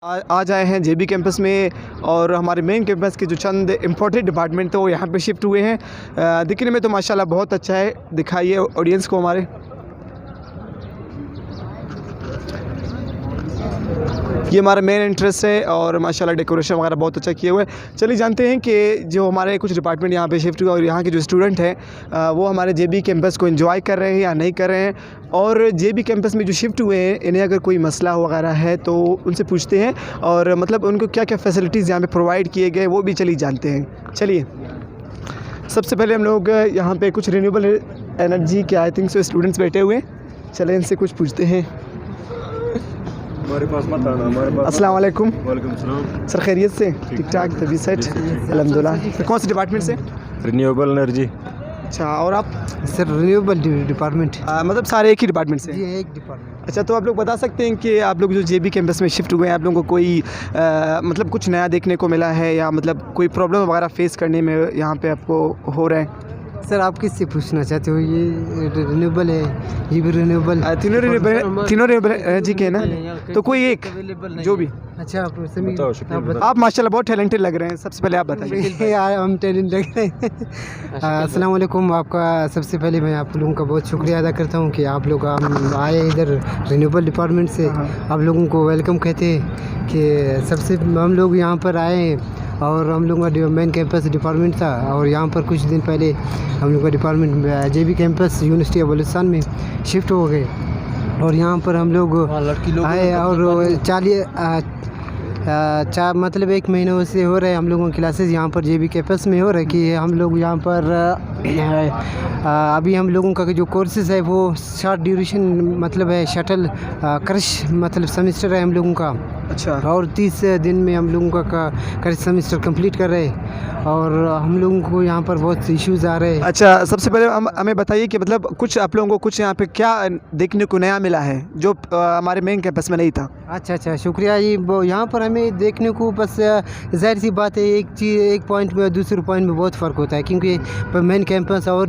आज आए हैं जेबी कैंपस में और हमारे मेन कैंपस के जो चंद इम्पोर्टेंट डिपार्टमेंट थे वो यहाँ पे शिफ्ट हुए हैं। दिखने में तो माशाल्लाह बहुत अच्छा है। दिखाइए ऑडियंस को हमारे। ये हमारा मेन इंटरेस्ट है और माशाल्लाह डेकोरेशन वगैरह बहुत अच्छा किए हुए हैं। चलिए जानते हैं कि जो हमारे कुछ डिपार्टमेंट यहाँ पे शिफ्ट हुए और यहाँ के जो स्टूडेंट हैं वो हमारे जेबी कैंपस को एंजॉय कर रहे हैं या नहीं कर रहे हैं, और जेबी कैंपस में जो शिफ्ट हुए हैं इन्हें अगर कोई मसला वगैरह है तो उनसे पूछते हैं और मतलब उनको क्या क्या फैसिलिटीज़ यहाँ पे प्रोवाइड किए गए वो भी चलिए जानते हैं। चलिए सबसे पहले हम लोग यहाँ पे कुछ रिन्यूएबल एनर्जी के आई थिंक सो स्टूडेंट्स बैठे हुए हैं। चले इनसे कुछ पूछते हैं। हमारे पास मत आना, हमारे पास। अस्सलाम वालेकुम। वालेकुम सलाम। सर खैरियत से? ठीक ठाक, तभी सेट अल्हम्दुलिल्लाह। कौन से डिपार्टमेंट से? Renewable energy. अच्छा, और आप? Sir renewable department. मतलब सारे एक ही डिपार्टमेंट से? जी एक डिपार्टमेंट। अच्छा, तो आप लोग बता सकते हैं कि आप लोग जो जेबी कैंपस में शिफ्ट हुए हैं आप लोगों को कोई मतलब कुछ नया देखने को मिला है या मतलब कोई प्रॉब्लम वगैरह फेस करने में यहाँ पे आपको हो रहा है? सर आप किससे पूछना चाहते हो? ये रिन्यूएबल है, ये भी रिन्यूएबल। तीनों रिन्यूएबल एनर्जी के हैं ना, तो कोई एक जो भी। अच्छा आप माशाल्लाह बहुत टैलेंटेड लग रहे हैं। सबसे पहले आप बताइए। हम टैलेंट लग रहे हैं। अस्सलाम वालेकुम। आपका सबसे पहले मैं आप लोगों का बहुत शुक्रिया अदा करता हूँ कि आप लोग आए इधर रिन्यूएबल डिपार्टमेंट से। आप लोगों को वेलकम कहते हैं कि सबसे हम लोग यहाँ पर आए और हम लोगों का मेन कैंपस डिपार्टमेंट था और यहाँ पर कुछ दिन पहले हम लोग का department JB campus university of Balochistan में शिफ्ट हो गए और यहाँ पर हम लोग आए और मतलब 1 महीने से हो रहे हैं हम लोगों की क्लासेस यहाँ पर जेबी कैंपस में हो रहे कि हम लोग यहाँ पर अभी हम लोगों का जो कोर्सेज़ है वो शॉर्ट ड्यूरेशन मतलब है शटल क्रश मतलब सेमेस्टर है हम लोगों का। अच्छा। और 30 दिन में हम लोगों का क्रश सेमेस्टर कंप्लीट कर रहे हैं और हम लोगों को यहाँ पर बहुत इश्यूज़ आ रहे हैं। अच्छा, सबसे पहले हमें बताइए कि मतलब कुछ आप लोगों को कुछ यहाँ पे क्या देखने को नया मिला है जो हमारे मेन कैंपस में नहीं था? अच्छा, शुक्रिया। ये यहाँ पर हमें देखने को बस ज़ाहिर सी बात है एक पॉइंट में दूसरे पॉइंट में बहुत फ़र्क होता है क्योंकि मेन कैंपस और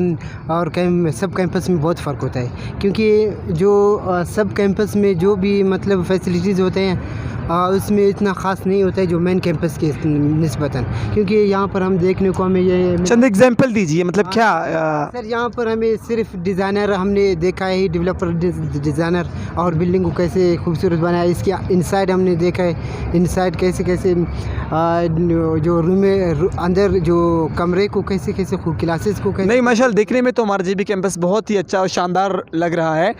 सब कैंपस में बहुत फ़र्क होता है क्योंकि जो सब कैंपस में जो भी मतलब फैसिलिटीज़ होते हैं उसमें इतना ख़ास नहीं होता है जो मेन कैंपस के निस्बतन, क्योंकि यहाँ पर हम देखने को हमें ये चंद एग्जाम्पल दीजिए। मतलब क्या? सर यहाँ पर हमें सिर्फ डिज़ाइनर हमने देखा है, डेवलपर डिज़ाइनर और बिल्डिंग को कैसे खूबसूरत बनाया, इसके इनसाइड हमने देखा है इनसाइड कैसे जो रूम में अंदर जो कमरे को कैसे क्लासेस को कैसे। नहीं माशाल्लाह देखने में तो हमारा जेबी कैंपस बहुत ही अच्छा और शानदार लग रहा है।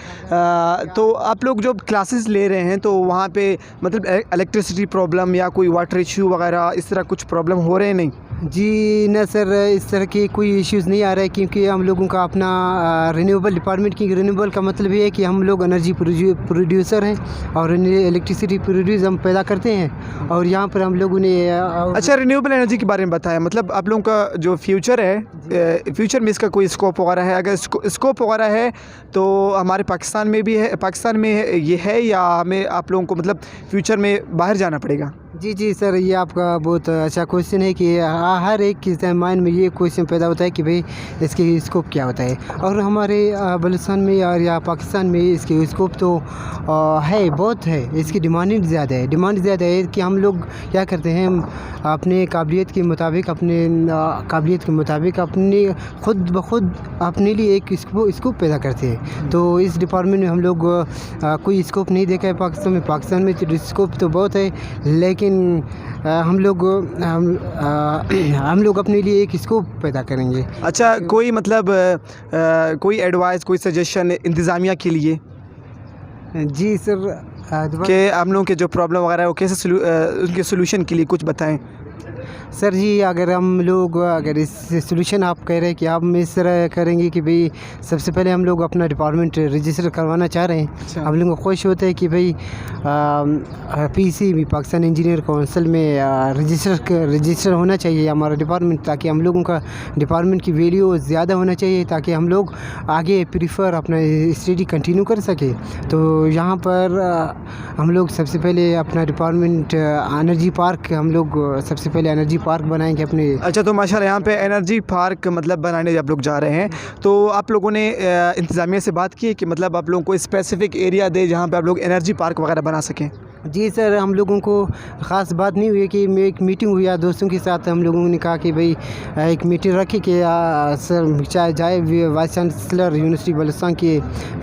तो आप लोग जो क्लासेस ले रहे हैं तो वहाँ पे मतलब इलेक्ट्रिसिटी प्रॉब्लम या कोई वाटर इशू वगैरह इस तरह कुछ प्रॉब्लम हो रहे हैं? नहीं जी न सर, इस तरह के कोई इश्यूज़ नहीं आ रहे क्योंकि हम लोगों का अपना रिन्यूएबल डिपार्टमेंट की रिन्यूएबल का मतलब ये है कि हम लोग एनर्जी प्रोड्यूसर हैं और इलेक्ट्रिसिटी प्रोड्यूस हम पैदा करते हैं और यहाँ पर हम लोगों ने अच्छा रिन्यूएबल एनर्जी के बारे में बताया। मतलब आप लोगों का जो फ्यूचर है फ्यूचर में इसका कोई स्कोप वगैरह है? अगर स्कोप वगैरह है तो हमारे पाकिस्तान में भी है, पाकिस्तान में ये है या हमें आप लोगों को मतलब फ्यूचर में बाहर जाना पड़ेगा? जी सर, ये आपका बहुत अच्छा क्वेश्चन है कि हर एक के माइंड में ये क्वेश्चन पैदा होता है कि भाई इसके स्कोप क्या होता है, और हमारे बलूचिस्तान में और या पाकिस्तान में इसके स्कोप तो है, बहुत है। इसकी डिमांड ज़्यादा है कि हम लोग क्या करते हैं, हम अपने काबिलियत के मुताबिक अपने खुद ब खुद अपने लिए एक स्कोप पैदा करते हैं। तो इस डिपार्टमेंट में हम लोग कोई स्कोप नहीं देखा है पाकिस्तान में तो स्कोप तो बहुत है, लेकिन हम लोग अपने लिए एक स्कोप पैदा करेंगे। अच्छा, कोई मतलब कोई एडवाइस कोई सजेशन इंतज़ामिया के लिए? जी सर, कि हम लोगों के जो प्रॉब्लम वगैरह है वो कैसे उनके सोल्यूशन के लिए कुछ बताएं। सर जी, अगर इस सोल्यूशन आप कह रहे हैं कि आप इस तरह करेंगे कि भाई सबसे पहले हम लोग अपना डिपार्टमेंट रजिस्टर करवाना चाह रहे हैं। अच्छा। हम लोगों को खुश होता है कि भाई PEC पाकिस्तान इंजीनियर काउंसिल में रजिस्टर होना चाहिए हमारा डिपार्टमेंट, ताकि हम लोगों का डिपार्टमेंट की वैल्यू ज़्यादा होना चाहिए ताकि हम लोग आगे प्रीफर अपना स्टडी कंटिन्यू कर सके। तो यहाँ पर हम लोग सबसे पहले अपना डिपार्टमेंट एनर्जी पार्क हम लोग सबसे पहले एनर्जी पार्क बनाएंगे अपने। अच्छा, तो माशाल्लाह यहाँ पे एनर्जी पार्क मतलब बनाने आप लोग जा रहे हैं, तो आप लोगों ने इंतज़ामिया से बात की है कि मतलब आप लोगों को स्पेसिफिक एरिया दे जहाँ पे आप लोग एनर्जी पार्क वगैरह बना सकें? जी सर, हम लोगों को ख़ास बात नहीं हुई कि एक मीटिंग हुई दोस्तों के साथ। हम लोगों ने कहा कि भाई एक मीटिंग रखी कि सर चाहे जाए वाइस चांसलर यूनिवर्सिटी बलुचिस्तान के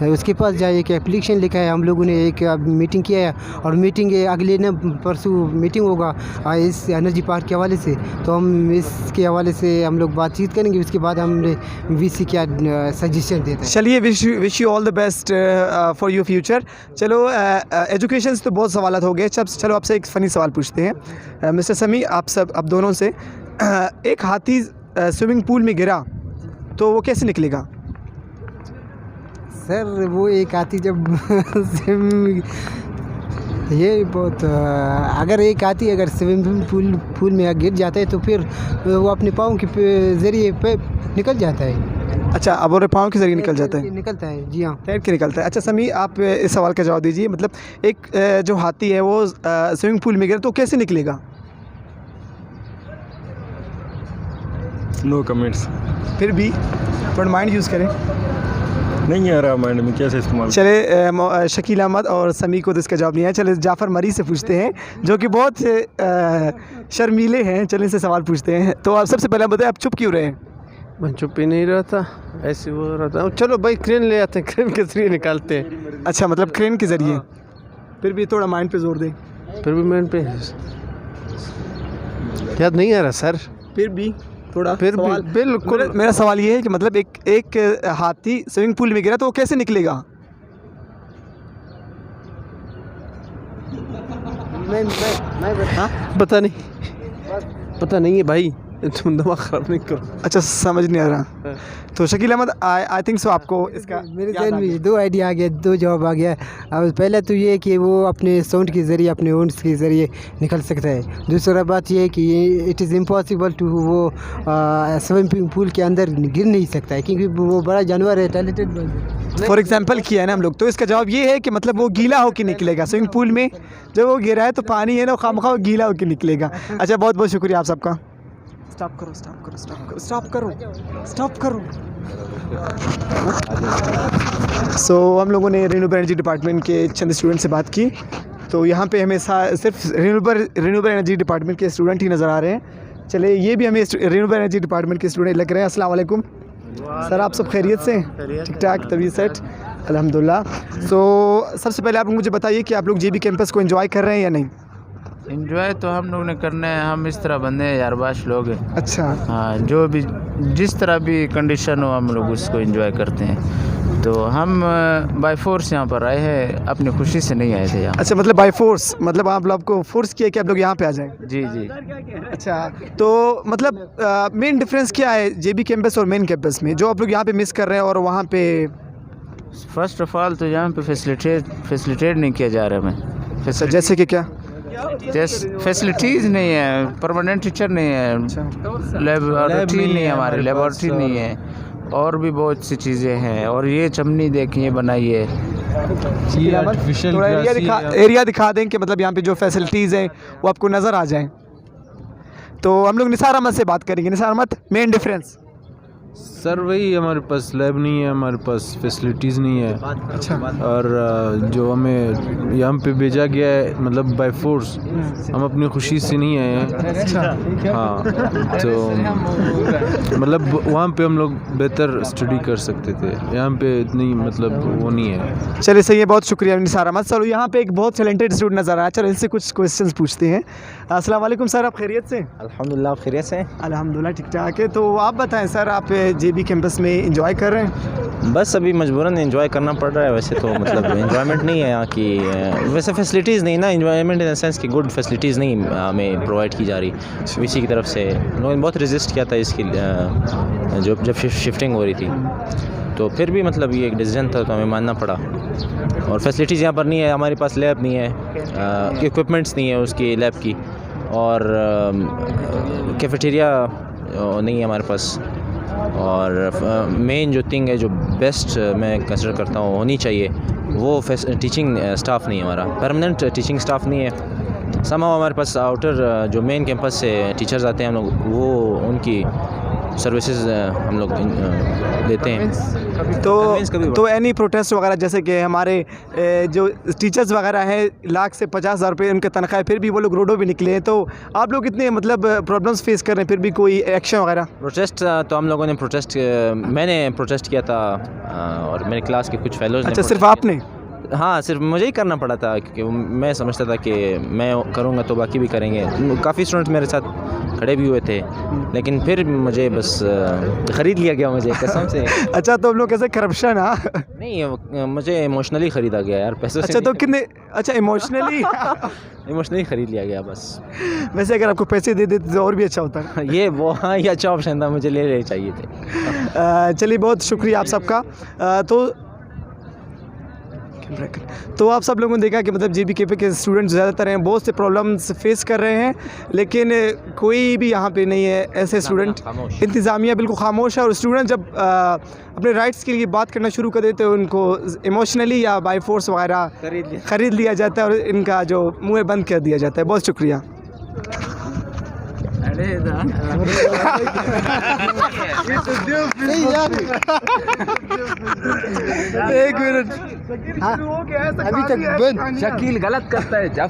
उसके पास जाए, एक एप्लीकेशन लिखा है। हम लोगों ने एक मीटिंग किया है और मीटिंग अगले न परसों मीटिंग होगा इस एनर्जी पार्क के हवाले से। तो हम इसके हवाले से हम लोग बातचीत करेंगे, उसके बाद हमने वीसी क्या सजेशन देते हैं। चलिए, wish you all the best for your future. चलो, एजुकेशन से तो बहुत सवाल हो गए। चलो आपसे एक फ़नी सवाल पूछते हैं। मिस्टर समी, आप दोनों से, एक हाथी स्विमिंग पूल में गिरा तो वो कैसे निकलेगा? सर वो एक हाथी जब ये बहुत अगर एक हाथी अगर स्विमिंग पूल में गिर जाता है तो फिर वो अपने पाँव के ज़रिए पे निकल जाता है। अच्छा, अब और पाँव के ज़रिए निकल जाता है? निकलता है, जी हाँ। तैर के निकलता है। अच्छा समी, आप इस सवाल का जवाब दीजिए। मतलब एक जो हाथी है वो स्विमिंग पूल में गिरा तो कैसे निकलेगा? No comments. फिर भी थोड़ा माइंड यूज़ करें। नहीं आ रहा माइंड में, कैसे इस्तेमाल? चले, शकील अहमद और समी को तो इसका जवाब नहीं है। चले जाफ़र मरी से पूछते हैं, जो कि बहुत शर्मीले हैं। चले इनसे सवाल पूछते हैं। तो आप सबसे पहले बताएं, आप चुप क्यों रहे? मैं चुप ही नहीं रहता, ऐसे वो रहता हूँ। चलो भाई, क्रेन ले आते हैं, क्रेन के जरिए निकालते हैं। अच्छा, मतलब क्रेन के ज़रिए। फिर भी थोड़ा माइंड पे जोर दें। फिर भी मैं पे याद नहीं आ रहा सर। फिर भी थोड़ा फिर भी सवाल। बिल्कुल। मेरा सवाल ये है कि मतलब एक हाथी स्विमिंग पूल में गिरा तो वो कैसे निकलेगा? पता नहीं है भाई, तुम दिमाग ख़राब नहीं करो। अच्छा, समझ नहीं आ रहा। तो Shakeel Ahmed, I think so आपको इसका मेरे जहन में दो आइडिया आ गया, दो जवाब आ गया। अब पहला तो ये कि वो अपने साउंड के ज़रिए, अपने ओन्स के ज़रिए निकल सकता है। दूसरा बात ये है कि इट इज़ इम्पॉसिबल टू वो स्विमिंग पूल के अंदर गिर नहीं सकता है, क्योंकि वो बड़ा जानवर है, टैलेंटेड। फॉर एग्जांपल किया है ना हम लोग। तो इसका जवाब ये है कि मतलब वो गीला होकर निकलेगा स्विमिंग पूल में। जब वो गिरा है तो पानी है ना, खामखा वो गीला होकर निकलेगा। अच्छा, बहुत बहुत शुक्रिया आप सबका। स्टॉप करो। सो हम लोगों ने रिन्यूएबल एनर्जी डिपार्टमेंट के चंद स्टूडेंट से बात की। तो यहाँ पे हमें सिर्फ रिन्यूएबल एनर्जी डिपार्टमेंट के स्टूडेंट ही नज़र आ रहे हैं। चले, ये भी हमें रिन्यूएबल एनर्जी डिपार्टमेंट के स्टूडेंट लग रहे हैं। अस्सलाम वालेकुम सर, आप सब खैरियत से? ठीक ठाक, तबीयत सेट, अल्हम्दुलिल्लाह। सो सबसे पहले आप मुझे बताइए कि आप लोग जेबी कैंपस को एंजॉय कर रहे हैं या नहीं? एंजॉय तो हम लोग ने करना है। हम इस तरह बंदे हैं, यारबाश लोग हैं। अच्छा, हाँ, जो भी जिस तरह भी कंडीशन हो हम लोग उसको एंजॉय करते हैं। तो हम बाय फोर्स यहाँ पर आए हैं, अपनी खुशी से नहीं आए थे यहाँ। अच्छा, मतलब बाय फोर्स, मतलब आप लोग को फोर्स किया कि आप लोग यहाँ पे आ जाएं? जी जी। अच्छा, तो मतलब मेन डिफरेंस क्या है जेबी कैंपस और मेन कैंपस में, जो आप लोग यहाँ पे मिस कर रहे हैं और वहाँ पे? फर्स्ट ऑफ ऑल तो यहाँ पे फैसिलिटेट नहीं किया जा रहा हमें। अच्छा, जैसे कि क्या? फैसिलिटीज़ नहीं है, परमानेंट टीचर नहीं है, लेबोरेटरी नहीं है, हमारी लेबोरेटरी नहीं है, और भी बहुत सी चीज़ें हैं। और ये चमनी देखिए बनाई है। थोड़ा एरिया दिखा दें कि मतलब यहाँ पे जो फैसिलिटीज़ हैं वो आपको नज़र आ जाएं। तो हम लोग निसार अहमद से बात करेंगे। Nisar Ahmed, main difference? Sir वही, हमारे पास लैब नहीं है, हमारे पास फैसिलिटीज़ नहीं है। अच्छा, और जो हमें यहाँ पे भेजा गया है मतलब बाय फोर्स, हम अपनी खुशी से नहीं आए हैं। हाँ, तो मतलब वहाँ पे हम लोग बेहतर स्टडी कर सकते थे, यहाँ पे इतनी मतलब वो नहीं है। चलिए सही है, बहुत शुक्रिया निसार अहमद। चलो, यहाँ पे एक बहुत टैलेंटेड स्टूडेंट नज़र आया। चलो इनसे कुछ क्वेश्चंस पूछते हैं। अस्सलाम वालेकुम सर, आप खैरियत से? अल्हम्दुलिल्लाह, खैरियत से। अल्हम्दुलिल्लाह, ठीक ठाक है। तो आप बताएं सर, आप जेबी कैंपस में एंजॉय कर रहे हैं? बस अभी मजबूरन एंजॉय करना पड़ रहा है। वैसे तो मतलब एंजॉयमेंट नहीं है यहाँ की, वैसे फैसिलिटीज़ नहीं ना, एंजॉयमेंट इन द सेंस कि गुड फैसिलिटीज़ नहीं हमें प्रोवाइड की जा रही वीसी की तरफ से। लोगों ने बहुत रेजिस्ट किया था इसकी, जब शिफ्टिंग हो रही थी। तो फिर भी मतलब ये एक डिसीजन था तो हमें मानना पड़ा। और फैसिलिटीज़ यहाँ पर नहीं है, हमारे पास लैब नहीं है, इक्विपमेंट्स नहीं है उसकी लैब की, और कैफेटेरिया नहीं है हमारे पास। और मेन जो थिंग है, जो बेस्ट मैं कंसिडर करता हूँ होनी चाहिए, वो टीचिंग स्टाफ नहीं है हमारा, परमानेंट टीचिंग स्टाफ नहीं है। हमारे पास आउटर जो मेन कैंपस से टीचर्स आते हैं हम लोग, वो उनकी सर्विसेज हम लोग देते हैं। तो एनी प्रोटेस्ट वगैरह, जैसे कि हमारे जो टीचर्स वगैरह हैं लाख से 50,000 रुपये उनके तनख्वाह, फिर भी वो लोग रोडों पे निकले हैं, तो आप लोग इतने मतलब प्रॉब्लम्स फेस कर रहे हैं, फिर भी कोई एक्शन वगैरह? प्रोटेस्ट तो हम लोगों ने मैंने प्रोटेस्ट किया था और मेरे क्लास के कुछ फेलोज ने। अच्छा, सिर्फ protest किया। आपने? हाँ, सिर्फ मुझे ही करना पड़ा था क्योंकि मैं समझता था कि मैं करूँगा तो बाकी भी करेंगे। काफ़ी स्टूडेंट्स मेरे साथ खड़े भी हुए थे, लेकिन फिर मुझे बस ख़रीद लिया गया, मुझे कसम से। अच्छा, तो हम लोग कैसे करप्शन? हाँ, नहीं, मुझे इमोशनली ख़रीदा गया यार, पैसों से। अच्छा, तो कितने? अच्छा, इमोशनली इमोशनली ख़रीद लिया गया बस। वैसे अगर आपको पैसे दे देते तो और भी अच्छा होता। ये वो, हाँ, ये अच्छा ऑप्शन था, मुझे ले चाहिए थे। चलिए, बहुत शुक्रिया आप सबका। तो आप सब लोगों ने देखा कि मतलब JBKP के स्टूडेंट्स ज़्यादातर हैं, बहुत से प्रॉब्लम्स फेस कर रहे हैं, लेकिन कोई भी यहाँ पे नहीं है ऐसे स्टूडेंट। इंतज़ामिया बिल्कुल खामोश है, और स्टूडेंट जब अपने राइट्स के लिए बात करना शुरू कर देते हैं, उनको इमोशनली या बाय फोर्स वगैरह ख़रीद लिया जाता है और इनका जो मुँह बंद कर दिया जाता है। बहुत शुक्रिया। एक मिनट, अभी तक बंद। शकील गलत करता है जब।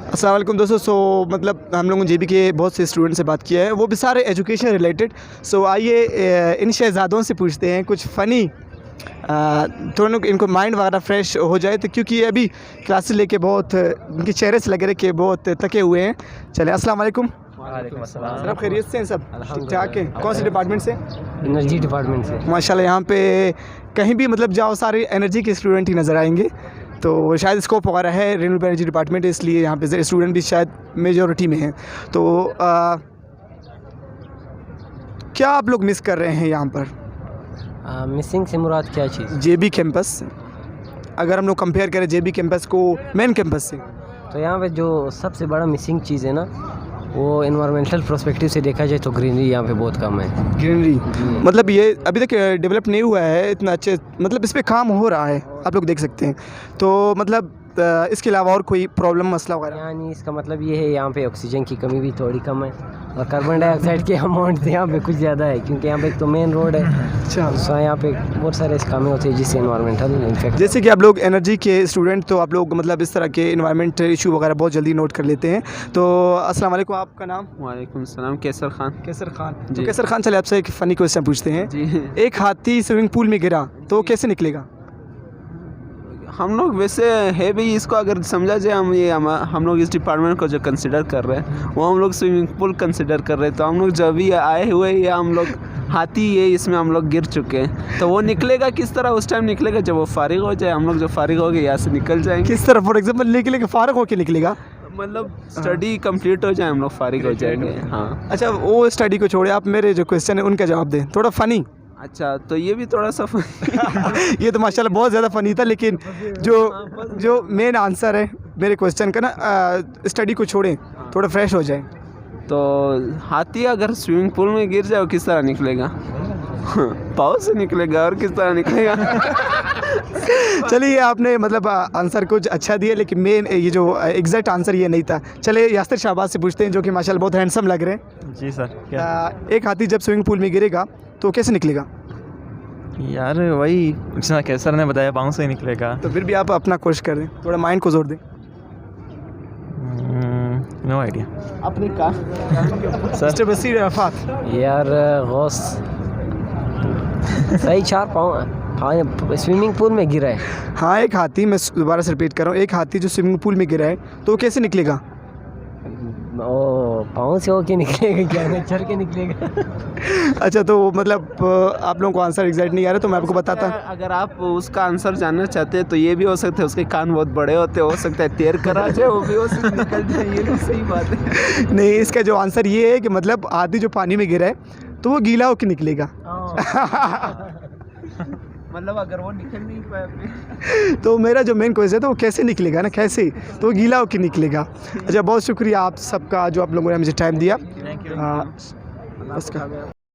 अस्सलाम वालेकुम दोस्तों। सो मतलब हम लोगों ने JB के बहुत से स्टूडेंट से बात किया है, वो भी सारे एजुकेशन रिलेटेड। सो आइए इन शहज़ादों से पूछते हैं कुछ फ़नी, थोड़ा इनको माइंड वगैरह फ्रेश हो जाए, तो क्योंकि अभी क्लासेस लेके बहुत इनके चेहरे से लग रहे कि बहुत थके हुए हैं। चले, अस्सलाम वालेकुम। सर, आप खैरियत से हैं? सब ठीक ठाक है? कौन से डिपार्टमेंट से? एनर्जी डिपार्टमेंट से। माशाल्लाह, यहाँ पे कहीं भी मतलब जाओ सारे एनर्जी के स्टूडेंट ही नज़र आएंगे, तो शायद स्कोप वगैरह है, रिन्यूएबल एनर्जी डिपार्टमेंट है, इसलिए यहाँ पे स्टूडेंट भी शायद मेजॉरिटी में हैं। तो क्या आप लोग मिस कर रहे हैं यहाँ पर? मिसिंग से मुराद क्या चीज़? JB कैंपस, अगर हम लोग कंपेयर करें JB कैंपस को मेन कैंपस से, तो यहाँ पे जो सबसे बड़ा मिसिंग चीज़ है ना, वो इन्वायरमेंटल पर्सपेक्टिव से देखा जाए तो ग्रीनरी यहाँ पे बहुत कम है। ग्रीनरी मतलब ये अभी तक डेवलप नहीं हुआ है इतना अच्छे, मतलब इस पे काम हो रहा है, आप लोग देख सकते हैं। तो मतलब इसके अलावा और कोई प्रॉब्लम मसला वगैरह? यानी इसका मतलब ये है यहाँ पे ऑक्सीजन की कमी भी थोड़ी कम है, और कार्बन डाइऑक्साइड के अमाउंट यहाँ पे कुछ ज़्यादा है, क्योंकि यहाँ पे एक तो मेन रोड है। अच्छा, तो यहाँ पे बहुत सारे कामें होती है जिससे इन्वायरमेंटल इन्फेक्ट। जैसे कि आप लोग एनर्जी के स्टूडेंट, तो आप लोग मतलब इस तरह के इन्वायरमेंट इशू वगैरह बहुत जल्दी नोट कर लेते हैं। तो अस्सलाम वालेकुम, आपका नाम? वालेकुम सलाम, कैसर खान। कैसर खान। तो कैसर खान, चले आपसे एक फ़नी क्वेश्चन पूछते हैं जी। एक हाथी स्विमिंग पूल में गिरा तो कैसे निकलेगा? हम लोग वैसे है भी, इसको अगर समझा जाए, हम लोग इस डिपार्टमेंट को जो कंसिडर कर रहे हैं वो हम लोग स्विमिंग पूल कंसिडर कर रहे हैं। तो हम लोग जब भी आए हुए या हम लोग हाथी ये इसमें हम लोग गिर चुके हैं, तो वो निकलेगा किस तरह? उस टाइम निकलेगा जब वो फारिग हो जाए, हम लोग जब फारिग हो गए यहाँ से निकल जाएंगे। किस तरह? फॉर एग्जाम्पल निकलेगा, फारिग होके निकलेगा, मतलब स्टडी कंप्लीट हो जाए, हम लोग फारिग हो जाएंगे। हाँ, अच्छा, वो स्टडी को छोड़े, आप मेरे जो क्वेश्चन है उनका जवाब दें, थोड़ा फ़नी। अच्छा, तो ये भी थोड़ा सा ये तो माशाल्लाह बहुत ज़्यादा फ़नी था, लेकिन जो मेन आंसर है मेरे क्वेश्चन का ना, स्टडी को छोड़ें, थोड़ा फ्रेश हो जाए। तो हाथी अगर स्विमिंग पूल में गिर जाए किस तरह निकलेगा? पाँव से निकलेगा, और किस तरह निकलेगा? चलिए, आपने मतलब आंसर कुछ अच्छा दिया, लेकिन मेन ये जो एग्जैक्ट आंसर ये नहीं था। चले यासिर शाहबाज से पूछते हैं, जो कि माशाल्लाह बहुत हैंडसम लग रहे हैं। जी सर। एक हाथी जब स्विमिंग पूल में गिरेगा तो कैसे निकलेगा? यार वही जितना कैसर ने बताया, पाँव से ही निकलेगा। तो फिर भी आप अपना कोशिश कर दें, थोड़ा माइंड को जोर दें। No idea. अपनी कहा सर बसीर अफात यार गौस सही 4 पाँव। हाँ, स्विमिंग पूल में गिरा है। हाँ, एक हाथी, मैं दोबारा से रिपीट कर रहा हूँ, एक हाथी जो स्विमिंग पूल में गिरा है तो वो कैसे निकलेगा? ओ, पाँव से होके निकलेगा क्या? चढ़ के निकलेगा। अच्छा, तो मतलब आप लोगों को आंसर एग्जैक्ट नहीं आ रहा, तो मैं आपको बताता। अगर आप उसका आंसर जानना चाहते हैं तो ये भी हो सकता है, उसके कान बहुत बड़े होते, हो सकता है तैर कर आ जाए, वो भी हो सकता है निकल जाए। ये भी सही बात है। नहीं, इसका जो आंसर ये है कि मतलब हाथी जो पानी में गिरा है तो वो गीला होकर निकलेगा। मतलब अगर वो निकल नहीं पाए तो मेरा जो मेन क्वेश्चन है तो वो कैसे निकलेगा ना, कैसे? तो वो गीला होकर निकलेगा। अच्छा, बहुत शुक्रिया आप सबका जो आप लोगों ने मुझे टाइम दिया।